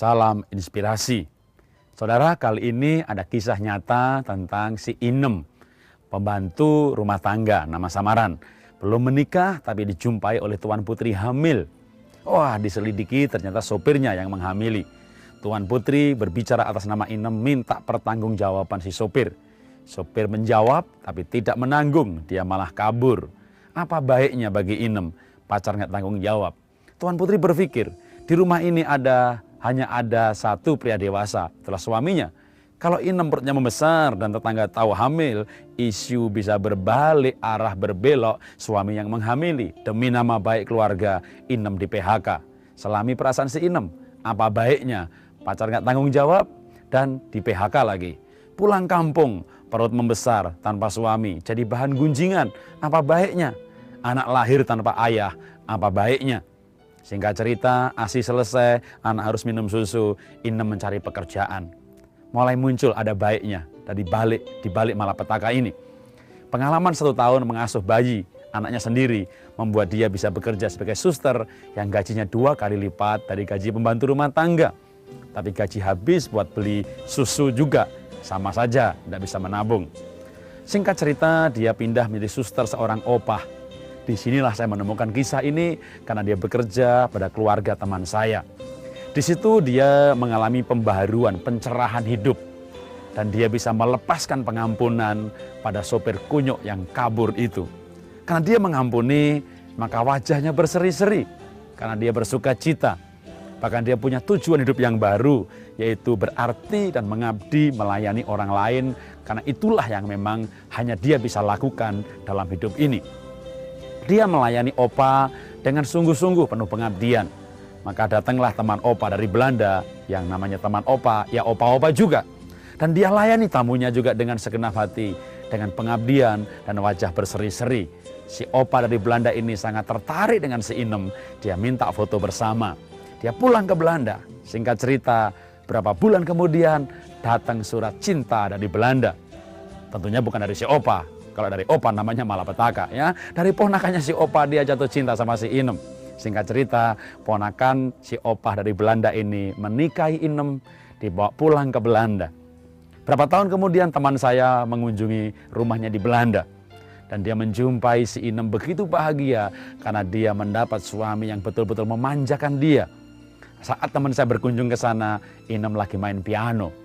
Salam inspirasi. Saudara, kali ini ada kisah nyata tentang si Inem, pembantu rumah tangga nama samaran. Belum menikah tapi dijumpai oleh Tuan Putri hamil. Wah, diselidiki ternyata sopirnya yang menghamili. Tuan Putri berbicara atas nama Inem, minta pertanggungjawaban si sopir. Sopir menjawab tapi tidak menanggung, dia malah kabur. Apa baiknya bagi Inem? Pacar nggak tanggung jawab. Tuan Putri berpikir, di rumah ini hanya ada satu pria dewasa setelah suaminya. Kalau Inem perutnya membesar dan tetangga tahu hamil, isu bisa berbalik arah berbelok, suami yang menghamili. Demi nama baik keluarga, Inem di PHK. Selami perasaan si Inem, apa baiknya? Pacar nggak tanggung jawab dan di PHK lagi. Pulang kampung, perut membesar tanpa suami, jadi bahan gunjingan. Apa baiknya? Anak lahir tanpa ayah, apa baiknya? Singkat cerita, ASI selesai, anak harus minum susu, Inem mencari pekerjaan. Mulai muncul ada baiknya di balik malapetaka ini. Pengalaman 1 tahun mengasuh bayi, anaknya sendiri, membuat dia bisa bekerja sebagai suster yang gajinya 2 kali lipat dari gaji pembantu rumah tangga. Tapi gaji habis buat beli susu juga, sama saja tidak bisa menabung. Singkat cerita, dia pindah menjadi suster seorang opah. Disinilah saya menemukan kisah ini karena dia bekerja pada keluarga teman saya. Di situ dia mengalami pembaharuan, pencerahan hidup. Dan dia bisa melepaskan pengampunan pada sopir kunyuk yang kabur itu. Karena dia mengampuni, maka wajahnya berseri-seri. Karena dia bersuka cita. Bahkan dia punya tujuan hidup yang baru, yaitu berarti dan mengabdi melayani orang lain. Karena itulah yang memang hanya dia bisa lakukan dalam hidup ini. Dia melayani Opa dengan sungguh-sungguh penuh pengabdian. Maka datanglah teman Opa dari Belanda, yang namanya teman Opa, ya Opa-Opa juga. Dan dia layani tamunya juga dengan segenap hati, dengan pengabdian dan wajah berseri-seri. Si Opa dari Belanda ini sangat tertarik dengan si Inem, dia minta foto bersama. Dia pulang ke Belanda, singkat cerita, berapa bulan kemudian datang surat cinta dari Belanda. Tentunya bukan dari si Opa. Kalau dari Opa namanya malapetaka ya. Dari ponakannya si Opa dia jatuh cinta sama si Inem. Singkat cerita, ponakan si Opa dari Belanda ini menikahi Inem, dibawa pulang ke Belanda. Berapa tahun kemudian teman saya mengunjungi rumahnya di Belanda. Dan dia menjumpai si Inem begitu bahagia karena dia mendapat suami yang betul-betul memanjakan dia. Saat teman saya berkunjung ke sana, Inem lagi main piano.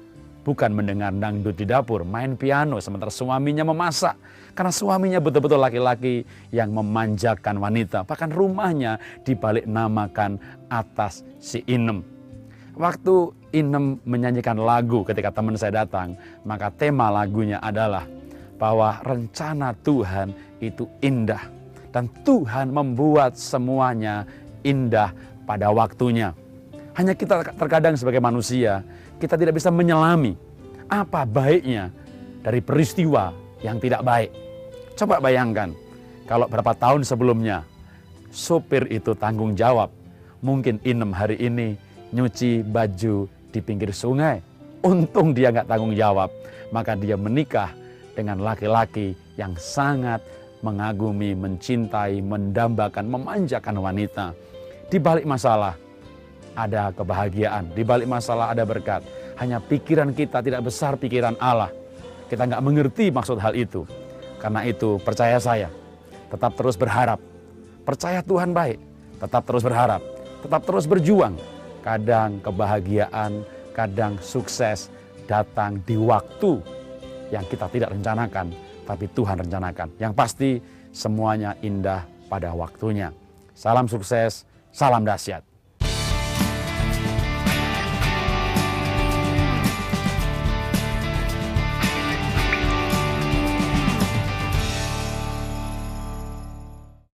Bukan mendengar dangdut di dapur, main piano sementara suaminya memasak. Karena suaminya betul-betul laki-laki yang memanjakan wanita. Bahkan rumahnya dibalik namakan atas si Inem. Waktu Inem menyanyikan lagu ketika teman saya datang, maka tema lagunya adalah bahwa rencana Tuhan itu indah. Dan Tuhan membuat semuanya indah pada waktunya. Hanya kita terkadang sebagai manusia, kita tidak bisa menyelami apa baiknya dari peristiwa yang tidak baik. Coba bayangkan, kalau berapa tahun sebelumnya sopir itu tanggung jawab, mungkin Inem hari ini nyuci baju di pinggir sungai. Untung dia nggak tanggung jawab, maka dia menikah dengan laki-laki yang sangat mengagumi, mencintai, mendambakan, memanjakan wanita. Di balik masalah ada kebahagiaan, di balik masalah ada berkat. Hanya pikiran kita tidak besar pikiran Allah. Kita nggak mengerti maksud hal itu. Karena itu percaya saya, tetap terus berharap. Percaya Tuhan baik, tetap terus berharap. Tetap terus berjuang. Kadang kebahagiaan, kadang sukses datang di waktu yang kita tidak rencanakan, tapi Tuhan rencanakan. Yang pasti semuanya indah pada waktunya. Salam sukses, salam dahsyat.